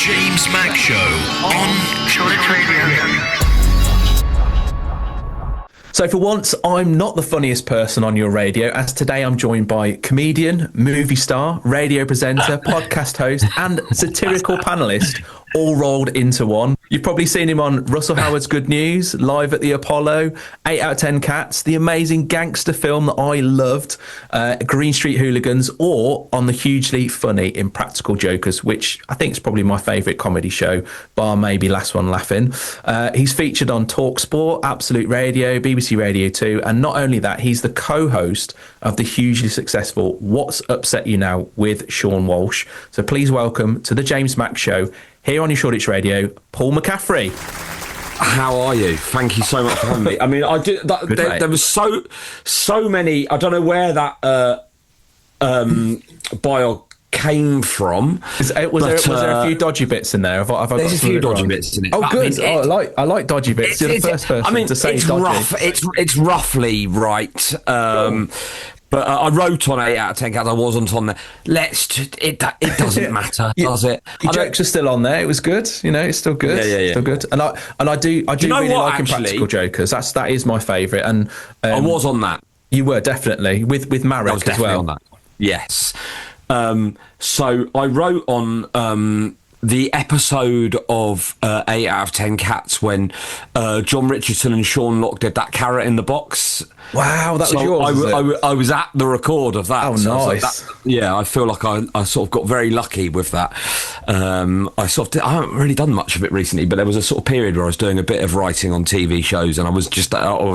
JamesMac Show on Shoreditch Radio. So for once, I'm not the funniest person on your radio, as today I'm joined by comedian, movie star, radio presenter, podcast host and satirical panellist, all rolled into one. You've probably seen him on Russell Howard's Good News, Live at the Apollo, 8 out of 10 Cats, the amazing gangster film that I loved, Green Street Hooligans, or on the hugely funny Impractical Jokers, which I think is probably my favourite comedy show, bar maybe Last One Laughing. He's featured on TalkSport, Absolute Radio, BBC Radio 2, and not only that, he's the co-host of the hugely successful What's Upset You Now with Sean Walsh. So please welcome to the JamesMac Show, here on your Shoreditch Radio, Paul McCaffrey. How are you? Thank you so much for having me. I mean, I did. There was so many. I don't know where that bio came from. Was there a few dodgy bits in there? Have I there's a few dodgy bits in it. Oh, good. I like dodgy bits. You're the first person to say it's dodgy. Rough. It's roughly right. But I wrote on 8 out of 10 Cats. I wasn't on there. It doesn't matter, does it? Your jokes are still on there. It was good. You know, it's still good. Yeah. Still good. And I do really like Impractical Jokers. That is my favourite. And I was on that. You were definitely with Marek as well. On that. Yes. So I wrote on the episode of 8 out of 10 Cats when John Richardson and Sean Locke did that carrot in the box. Wow, that was yours. I was at the record of that. Oh, so nice. I feel like I sort of got very lucky with that. I haven't really done much of it recently, but there was a sort of period where I was doing a bit of writing on TV shows, and I was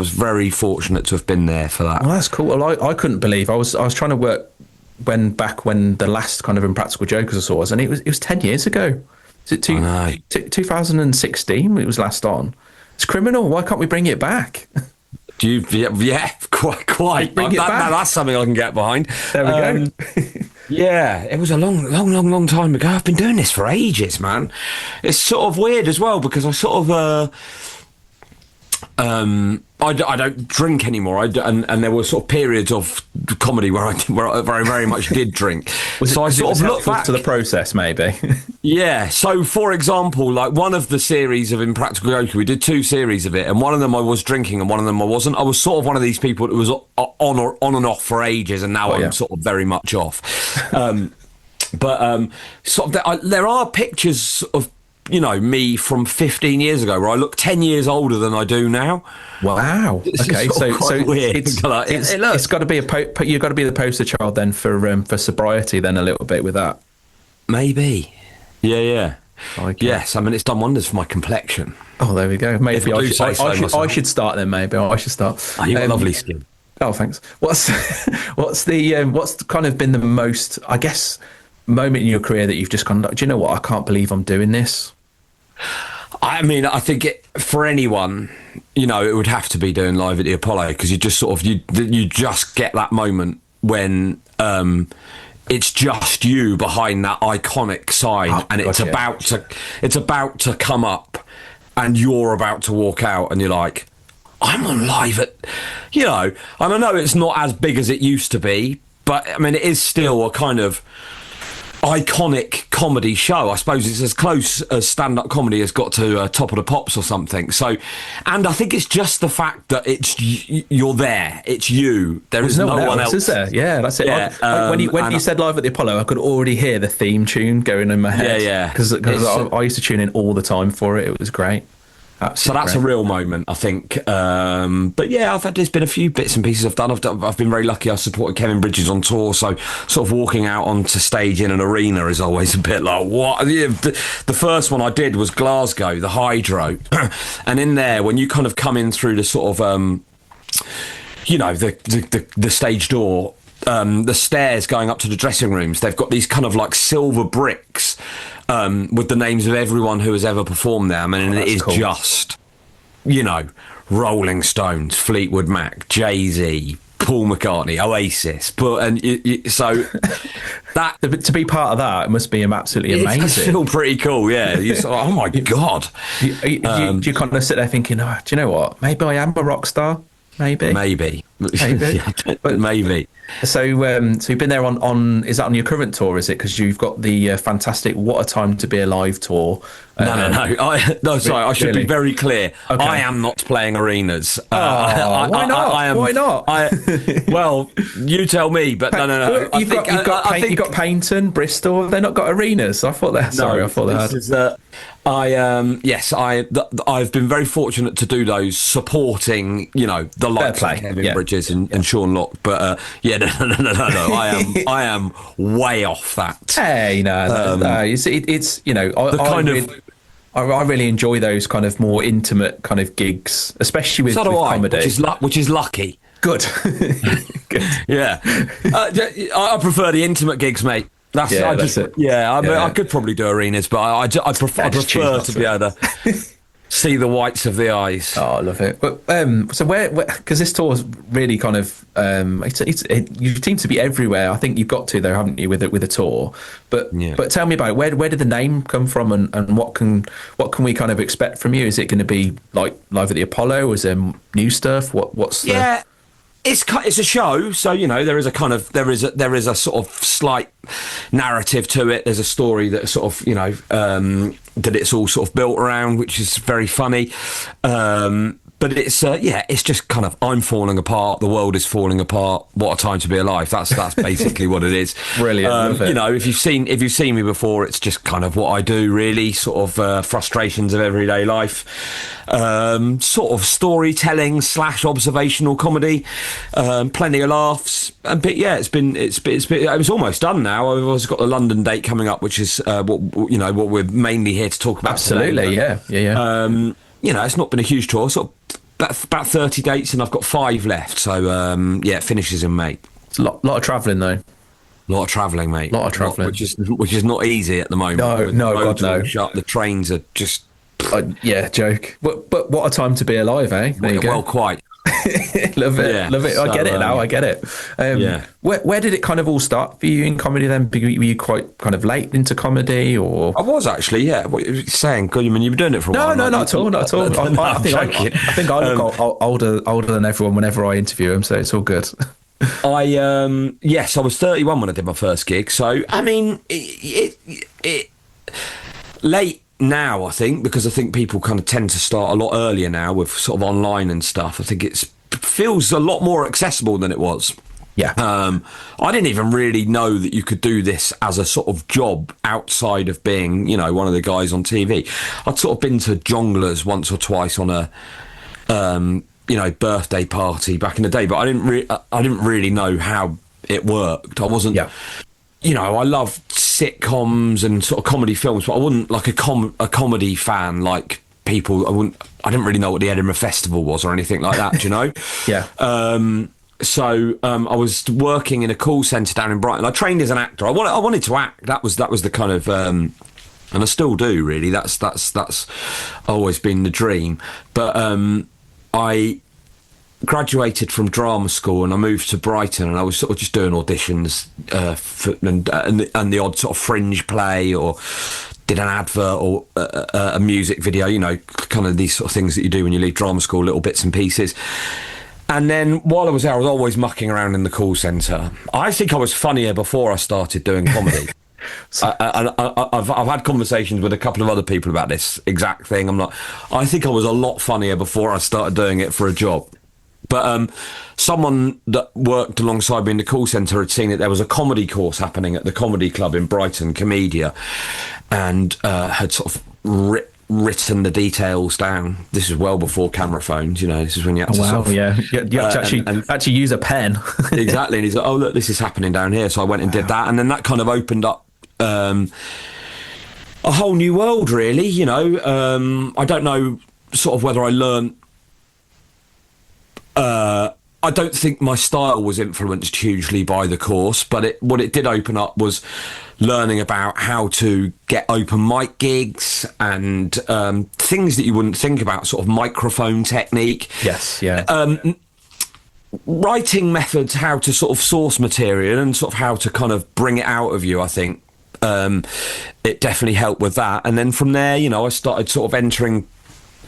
very fortunate to have been there for that. Well, that's cool. Well, I couldn't believe I was trying to work when the last kind of Impractical Jokers I saw was, and it was 10 years ago. Is it 2016 it was last on? It's criminal. Why can't we bring it back? Quite. Bring it back. That's something I can get behind. There we go. Yeah, it was a long time ago. I've been doing this for ages, man. It's sort of weird as well because I sort of I don't drink anymore. And there were sort of periods of comedy where I very, very much did drink. So I sort of looked back to the process, maybe. Yeah. So, for example, like one of the series of Impractical Jokers, we did 2 series of it, and one of them I was drinking, and one of them I wasn't. I was sort of one of these people that was on and off for ages, and now I'm sort of very much off. But sort of there are pictures of, you know, me from 15 years ago where I look 10 years older than I do now. Wow. Okay, so weird. It's got to be you've got to be the poster child then for sobriety then a little bit with that. Maybe. Yeah. Okay. Yes, I mean it's done wonders for my complexion. Oh, there we go. Maybe I should start then. Maybe I should start. Oh, you've got lovely skin. Oh, thanks. What's kind of been the most, I guess, moment in your career that you've just gone, do you know what? I can't believe I'm doing this. I mean, I think for anyone, you know, it would have to be doing Live at the Apollo, because you just sort of you just get that moment when it's just you behind that iconic sign, and it's about to come up, and you're about to walk out, and you're like, I'm on Live at, you know, and I know it's not as big as it used to be, but I mean, it is still a kind of iconic comedy show. I suppose it's as close as stand-up comedy has got to Top of the Pops or something. So, and I think it's just the fact that you're there. It's you. There is no one else. Is there? Yeah, that's it. Yeah, when you said Live at the Apollo, I could already hear the theme tune going in my head. Yeah. Because I used to tune in all the time for it. It was great. So that's a real moment, I think. But yeah, there's been a few bits and pieces I've done. I've been very lucky. I supported Kevin Bridges on tour, so sort of walking out onto stage in an arena is always a bit like, what? The first one I did was Glasgow, the Hydro, and in there, when you kind of come in through the sort of, you know, the stage door, the stairs going up to the dressing rooms, they've got these kind of like silver bricks with the names of everyone who has ever performed there. I mean, it is cool. Just, you know, Rolling Stones, Fleetwood Mac, Jay-Z, Paul McCartney, Oasis, so that to be part of that, it must be absolutely amazing. It's still pretty cool, yeah. You're sort of, oh my god! You kind of sit there thinking, do you know what? Maybe I am a rock star. Maybe. Maybe. Maybe. So you've been there on is that on your current tour? Is it because you've got the fantastic "What a Time to Be Alive" tour? No. Sorry, I should Really? be very clear. Okay. I am not playing arenas. Why not? Why not? Well, you tell me. But no. You've got Paignton, Bristol. They've not got arenas. I thought they. Sorry, I thought they had. I've been very fortunate to do those, supporting the likes of Kevin Bridges and Sean Locke. But no. I am way off that. Hey, no. It's I really enjoy those kind of more intimate kind of gigs, especially with comedy, which is lucky. Good. Good. Yeah, I prefer the intimate gigs, mate. That's it. Yeah, I could probably do arenas, but I prefer to be able to see the whites of the eyes. Oh, I love it. But so where because this tour is really kind of you seem to be everywhere. I think you've got to there, haven't you, with a tour? But tell me about it. Where did the name come from, and what can we kind of expect from you? Is it going to be like Live at the Apollo? Or is there new stuff? What's the... It's a show, so there is a sort of slight narrative to it. There's a story that sort of that it's all sort of built around, which is very funny. But it's just kind of I'm falling apart. The world is falling apart. What a time to be alive. That's basically what it is. Brilliant. Love it. If you've seen me before, it's just kind of what I do. Really, sort of frustrations of everyday life. Sort of storytelling / observational comedy. Plenty of laughs. But yeah, it was almost done now. I've also got the London date coming up, which is what we're mainly here to talk about. Absolutely. Today. Yeah. It's not been a huge tour, sort of about 30 dates, and I've got 5 left. So, it finishes in May. It's a lot of travelling, though. A lot of travelling, mate. Lot of travelling. Which is not easy at the moment. No, God, no. Shut. The trains are just... joke. But what a time to be alive, eh? There you go. Well, quite. Love it. I get it now. I get it. Where did it kind of all start for you in comedy then? Were you quite kind of late into comedy, or? I was actually, yeah. What you were saying? God, you mean you've been doing it for a while? No, not at all. I think I look older than everyone whenever I interview them, so it's all good. I was 31 when I did my first gig. So I mean, it late now, I think, because I think people kind of tend to start a lot earlier now with sort of online and stuff. I think it feels a lot more accessible than it was. Yeah. I didn't even really know that you could do this as a sort of job outside of being, one of the guys on TV. I'd sort of been to Jongleurs once or twice on a, birthday party back in the day, but I didn't really know how it worked. I wasn't. Yeah. I love sitcoms and sort of comedy films, but I wasn't like a comedy fan like people. I didn't really know what the Edinburgh Festival was or anything like that, do you know? Yeah. So I was working in a call centre down in Brighton. I trained as an actor. I wanted to act. That was the kind of, and I still do really. That's always been the dream. But I graduated from drama school and I moved to Brighton, and I was sort of just doing auditions and the odd sort of fringe play, or did an advert or a music video, kind of these sort of things that you do when you leave drama school, little bits and pieces. And then while I was there, I was always mucking around in the call centre. I think I was funnier before I started doing comedy. I've had conversations with a couple of other people about this exact thing. I think I was a lot funnier before I started doing it for a job. But someone that worked alongside me in the call centre had seen that there was a comedy course happening at the comedy club in Brighton, Comedia, and had sort of written the details down. This is well before camera phones, this is when you had to you have to actually use a pen. Exactly. And he's like, oh, look, this is happening down here. So I went and did that, and then that kind of opened up a whole new world, really. I don't know sort of whether I learned. I don't think my style was influenced hugely by the course, but what it did open up was learning about how to get open mic gigs and things that you wouldn't think about, sort of microphone technique. Yes, yeah. Writing methods, how to sort of source material and sort of how to kind of bring it out of you, I think. It definitely helped with that. And then from there, I started sort of entering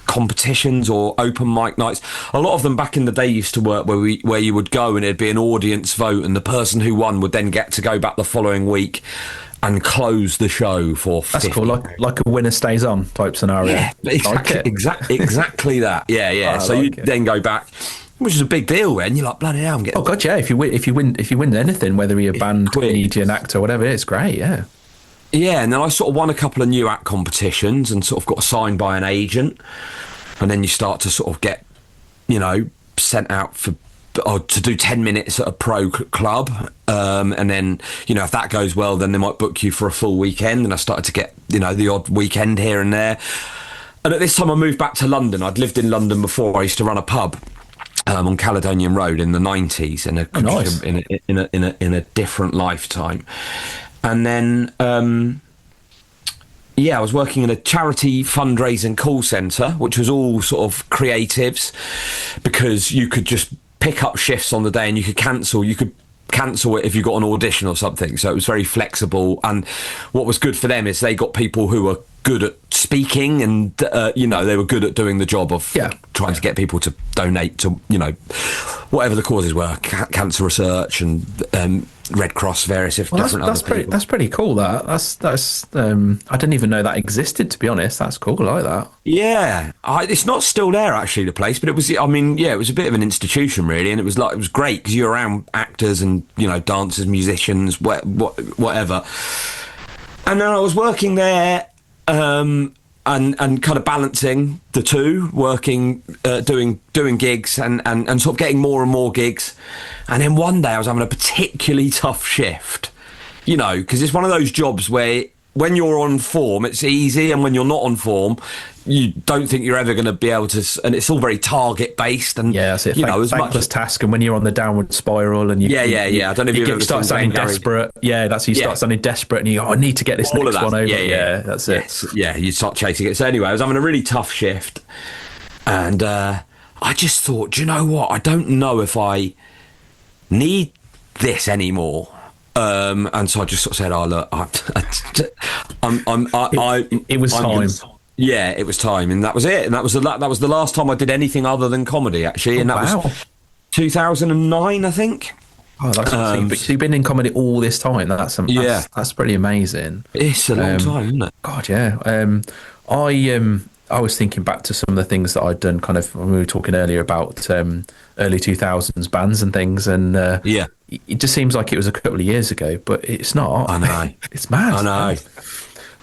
competitions or open mic nights. A lot of them back in the day used to work where you would go and it'd be an audience vote, and the person who won would then get to go back the following week and close the show for 50. That's cool, like a winner stays on type scenario. Yeah, exactly that. Yeah. So you then go back, which is a big deal, and you're like, bloody hell, I'm getting... Oh god, yeah. If you win anything, whether you're a band, comedian, actor, whatever, it's great. Yeah. Yeah, and then I sort of won a couple of new act competitions and sort of got signed by an agent, and then you start to sort of get, sent out to do 10 minutes at a pro club, and then, if that goes well, then they might book you for a full weekend, and I started to get, the odd weekend here and there. And at this time I moved back to London. I'd lived in London before. I used to run a pub on Caledonian Road in the 90s in a different lifetime. And then, I was working in a charity fundraising call centre, which was all sort of creatives, because you could just pick up shifts on the day and you could cancel. You could cancel it if you got an audition or something. So it was very flexible. And what was good for them is they got people who were good at speaking, and they were good at doing the job of trying to get people to donate to whatever the causes were, cancer research and Red Cross, various different other people. That's pretty cool. That's I didn't even know that existed, to be honest. That's cool. I like that. Yeah, it's not still there actually, the place, but it was. I mean, it was a bit of an institution really, and it was great because you're around actors and dancers, musicians, whatever. And then I was working there. And kind of balancing the two, working, doing gigs and sort of getting more and more gigs. And then one day I was having a particularly tough shift, because it's one of those jobs where when you're on form, it's easy, and when you're not on form, you don't think you're ever going to be able to, and it's all very target based. And that's it. Thankless task, and when you're on the downward spiral, and I don't know if you start sounding desperate. Yeah, that's you start sounding desperate, and you go, I need to get this next one over. Yeah, that's it. Yeah, you start chasing it. So anyway, I was having a really tough shift, and I just thought, do you know what? I don't know if I need this anymore. And so I just sort of said, "Oh look, it was time." Yeah, it was time, and that was it. And that was the last time I did anything other than comedy, actually. And that was 2009, I think. Oh, that's so you've been in comedy all this time. That's pretty amazing. It's a long time, isn't it? God, yeah. I was thinking back to some of the things that I'd done. Kind of when we were talking earlier about early 2000s bands and things, and it just seems like it was a couple of years ago, but it's not. I know. It's mad. I know.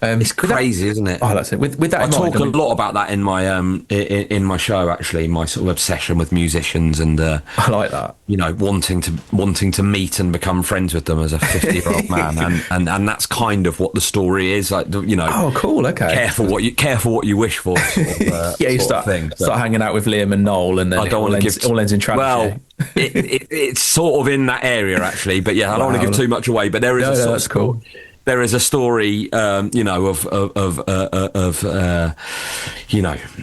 It's crazy, isn't it? Oh, that's it. With that, I talk a lot about that in my in my show. Actually, my sort of obsession with musicians, and I like that. Wanting to meet and become friends with them as a 50-year-old man, and that's kind of what the story is. Like, Oh, cool. Okay. Careful what you wish for. Sort of, you start hanging out with Liam and Noel, and then I don't want to all ends in tragedy. Well, it's sort of in that area actually, but I don't want to give too much away. But there is that's cool. There is a story, of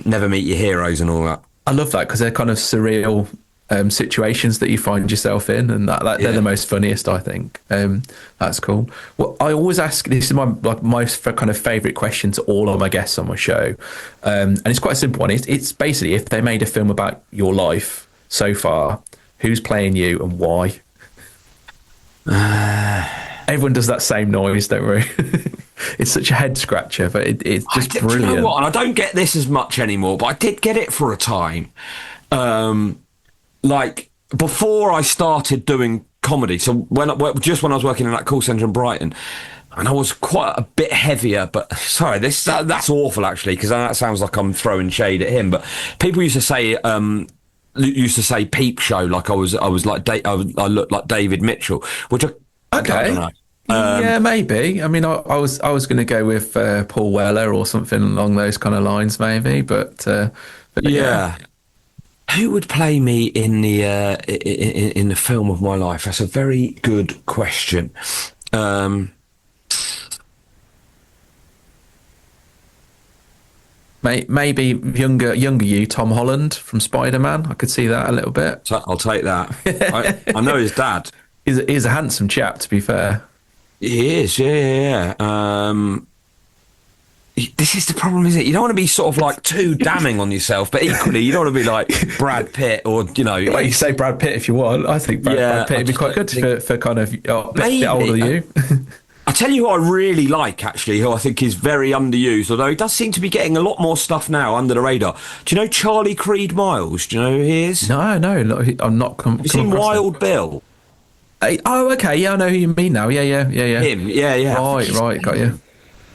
never meet your heroes and all that. I love that because they're kind of surreal situations that you find yourself in, and they're the most funniest, I think. That's cool. Well, I always ask, this is my kind of favourite question to all of my guests on my show, and it's quite a simple one. It's basically, if they made a film about your life so far, who's playing you and why? Everyone does that same noise, don't we? It's such a head scratcher, but it's just brilliant. You know what? And I don't get this as much anymore, but I did get it for a time. Like before I started doing comedy. So when I was working in that call centre in Brighton, and I was quite a bit heavier. But sorry, that's awful actually, because that sounds like I'm throwing shade at him. But people used to say. Peep show, like I looked like David Mitchell, which I don't know. Yeah, maybe. I mean, I was going to go with Paul Weller or something along those kind of lines, maybe. But yeah. Who would play me in the film of my life? That's a very good question. Maybe younger you, Tom Holland from Spider-Man. I could see that a little bit. So I'll take that. I know his dad. He's a handsome chap, to be fair. He is, yeah. this is the problem, isn't it? You don't want to be sort of like too damning on yourself, but equally you don't want to be like Brad Pitt or, you know. Well, you say Brad Pitt if you want. I think Brad Pitt would be quite good for kind of a bit older than you. I tell you who I really like, actually, who I think is very underused, although he does seem to be getting a lot more stuff now under the radar. Do you know Charlie Creed Miles? Do you know who he is? No, I'm not. Have you seen Wild Bill? Oh, okay, yeah, I know who you mean now. Yeah. Him, yeah. Right, got you.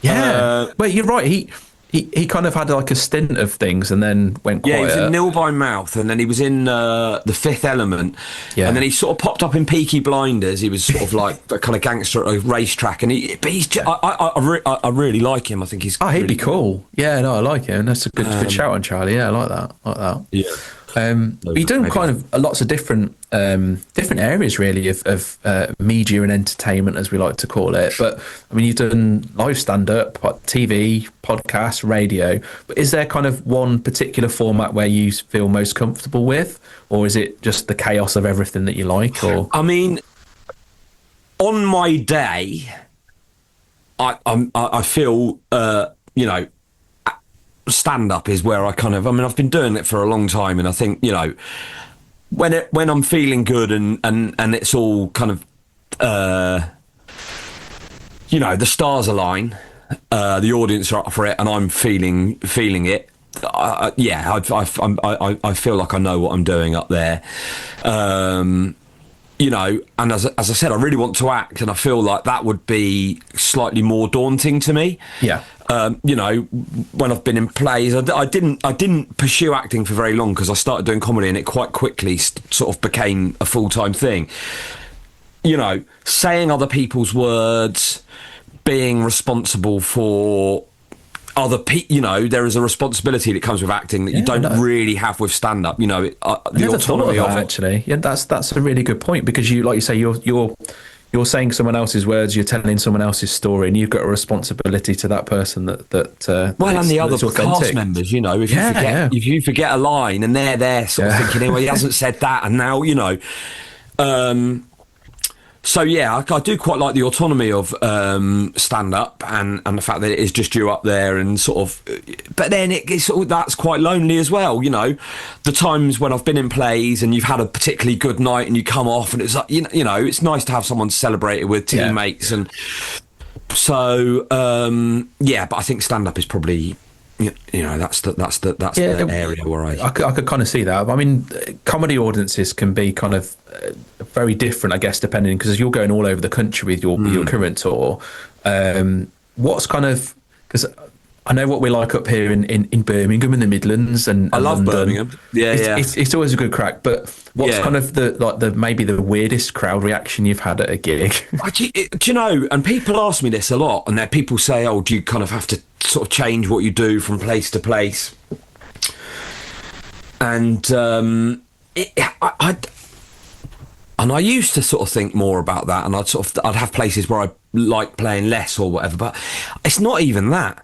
Yeah, well, you're right. He kind of had like a stint of things and then went quiet. Yeah, he was in Nil by Mouth, and then he was in The Fifth Element, and then he sort of popped up in Peaky Blinders. He was sort of like a kind of gangster at a racetrack, and I really like him. I think he's he'd be cool. Yeah, no, I like him. That's a good shout on Charlie. Yeah, I like that. Yeah. You're doing kind of lots of different areas really of media and entertainment, as we like to call it. But I mean, you've done live stand-up, TV, podcast, radio. But is there kind of one particular format where you feel most comfortable with, or is it just the chaos of everything that you like? Or I mean, on my day, I feel you know, stand-up is where I've been doing it for a long time, and I think, you know, when I'm feeling good and it's all kind of you know, the stars align, the audience are up for it, and I'm feeling it. I feel like I know what I'm doing up there. You know, and as I said, I really want to act, and I feel like that would be slightly more daunting to me. Yeah. You know, when I've been in plays, I didn't pursue acting for very long because I started doing comedy, and it quite quickly sort of became a full-time thing. You know, saying other people's words, being responsible for other people, you know, there is a responsibility that comes with acting that you don't really have with stand-up. You know, the autonomy of it. Actually, yeah, that's a really good point, because you, like you say, you're saying someone else's words, you're telling someone else's story, and you've got a responsibility to that person that and the other cast members, you know, if you forget a line and they're there sort of thinking, well, he hasn't said that, and now, you know, so yeah, I do quite like the autonomy of stand-up and the fact that it is just you up there and sort of, but then it's sort of, that's quite lonely as well, you know, the times when I've been in plays and you've had a particularly good night and you come off and it's like, you know, it's nice to have someone to celebrate it with, teammates, and so but I think stand-up is probably, you know, that's the area where I could kind of see that. I mean, comedy audiences can be kind of very different, I guess, depending, because you're going all over the country with your current tour. What's kind of, because I know what we like up here in Birmingham in the Midlands, and I love London. Birmingham. It's always a good crack. But what's kind of the maybe the weirdest crowd reaction you've had at a gig? Do you know? And people ask me this a lot, and people say, "Oh, do you kind of have to sort of change what you do from place to place?" And I used to sort of think more about that, and I'd have places where I like playing less or whatever, but it's not even that.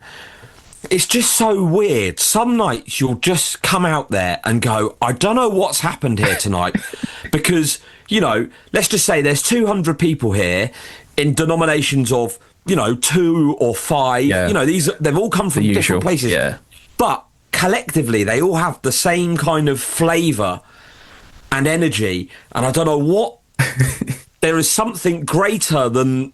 It's just so weird. Some nights you'll just come out there and go, I don't know what's happened here tonight, because, you know, let's just say there's 200 people here in denominations of, you know, 2 or 5. You know, they've all come from different places, but collectively they all have the same kind of flavour and energy, and I don't know what. There is something greater than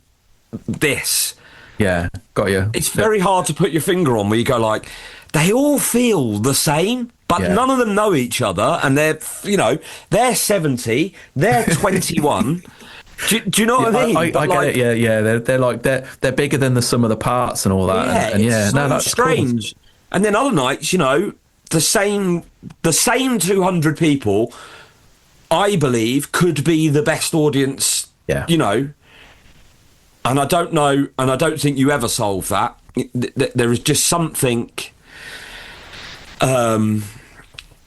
this. Yeah, got you. It's very hard to put your finger on, where you go like, they all feel the same, but none of them know each other, and they're 70, they're 21. Do you know what I mean? I get it. Yeah. They're like they're bigger than the sum of the parts and all that. Yeah, that's strange. Cool. And then other nights, you know, the same 200 people, I believe, could be the best audience. Yeah. You know. And I don't know, and I don't think you ever solve that. There is just something, and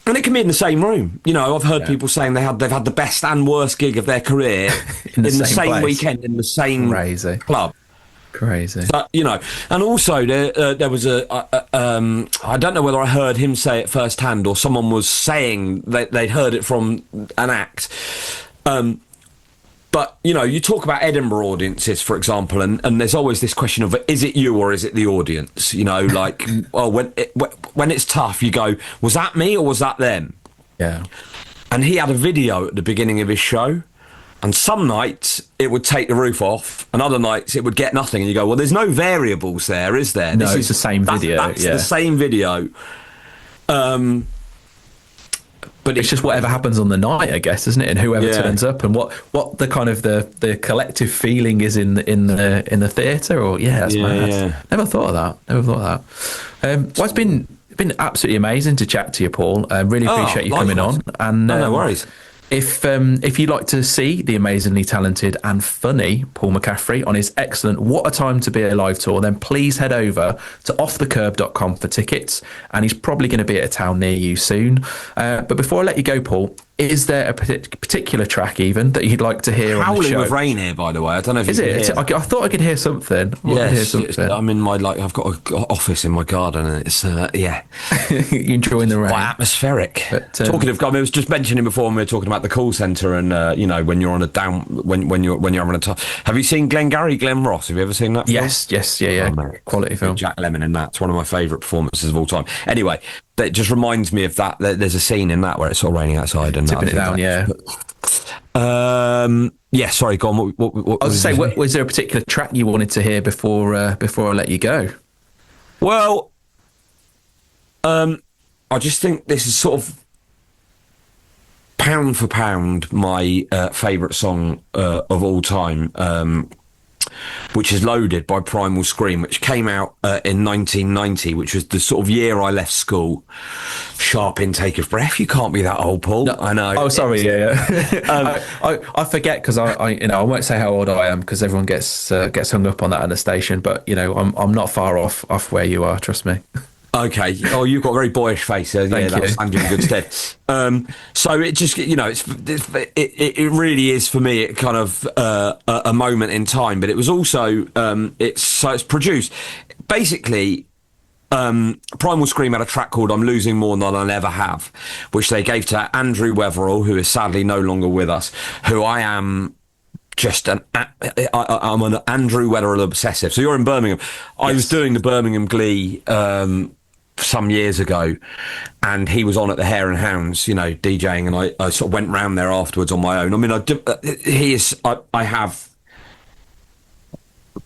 it can be in the same room. You know, I've heard people saying they've had the best and worst gig of their career in the same weekend in the same club. Crazy. But, you know, and also there was I don't know whether I heard him say it firsthand or someone was saying they'd heard it from an act. But, you know, you talk about Edinburgh audiences, for example, and there's always this question of, is it you or is it the audience? You know, like, well, when it's tough, you go, was that me or was that them? Yeah. And he had a video at the beginning of his show, and some nights it would take the roof off, and other nights it would get nothing. And you go, well, there's no variables there, is there? No, it's the same video. That's the same video. But it's just whatever happens on the night, I guess, isn't it? And whoever turns up, and what the kind of the collective feeling is in the theatre, or that's mad. Yeah. Never thought of that. Well, it's been absolutely amazing to chat to you, Paul. I really appreciate you coming on. And no worries. If you'd like to see the amazingly talented and funny Paul McCaffrey on his excellent What a Time to Be Alive tour, then please head over to offthecurb.com for tickets, and he's probably going to be at a town near you soon. But before I let you go, Paul, is there a particular track even that you'd like to hear on the show? Howling with rain here, by the way. I don't know if is you it? can hear. I thought I could hear something. I'm in my I've got an office in my garden, and it's You're enjoying the rain. Quite atmospheric. But, talking of, I was just mentioning before when we were talking about the call centre, and you know, when you're on a down, when you're having a tough. Have you seen Glen Ross? Have you ever seen that film? Yes, yeah. Oh, Quality film. Jack Lemmon in that. It's one of my favourite performances of all time. Anyway, that just reminds me of that. There's a scene in that where it's sort of raining outside and tipping it down. Sorry, go on. What I was going to say, was there a particular track you wanted to hear before I let you go? Well, I just think this is sort of pound for pound my favourite song of all time, which is Loaded by Primal Scream, which came out in 1990, which was the sort of year I left school. Sharp intake of breath. You can't be that old, Paul. No, I know. Oh, sorry. I forget because I won't say how old I am because everyone gets hung up on that in the station. But I'm not far off where you are. Trust me. Okay. Oh, you've got a very boyish face. That stands you in good stead. So it just, it really is for me. It kind of a moment in time, but it was also it's produced basically. Primal Scream had a track called "I'm Losing More Than I'll Ever Have," which they gave to Andrew Wetherall, who is sadly no longer with us. Who I am. I'm an Andrew Wetherall obsessive. So you're in Birmingham. Yes. I was doing the Birmingham Glee some years ago, and he was on at the Hare and Hounds, DJing, and I sort of went round there afterwards on my own. I mean, I have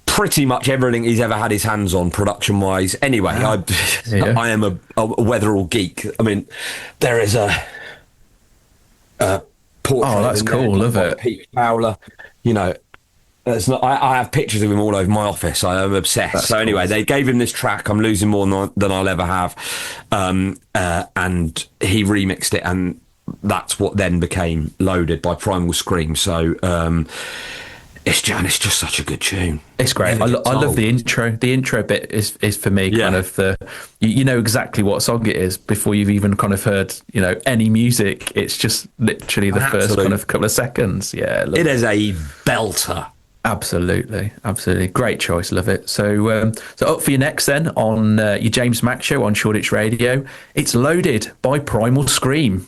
pretty much everything he's ever had his hands on production wise. Anyway, I am a Wetherall geek. I mean, there is a portrait. Oh, that's cool, love it. Pete Fowler, I have pictures of him all over my office. I am obsessed. That's so anyway, They gave him this track, "I'm Losing More Than I'll Ever Have," and he remixed it, and that's what then became Loaded by Primal Scream. So it's just such a good tune. It's great. I love the intro. The intro bit is for me kind of the you know exactly what song it is before you've even kind of heard any music. It's just literally the first kind of couple of seconds. Yeah, it is a belter. Absolutely. Great choice. Love it. So up for you next then on your JamesMac show on Shoreditch Radio. It's Loaded by Primal Scream.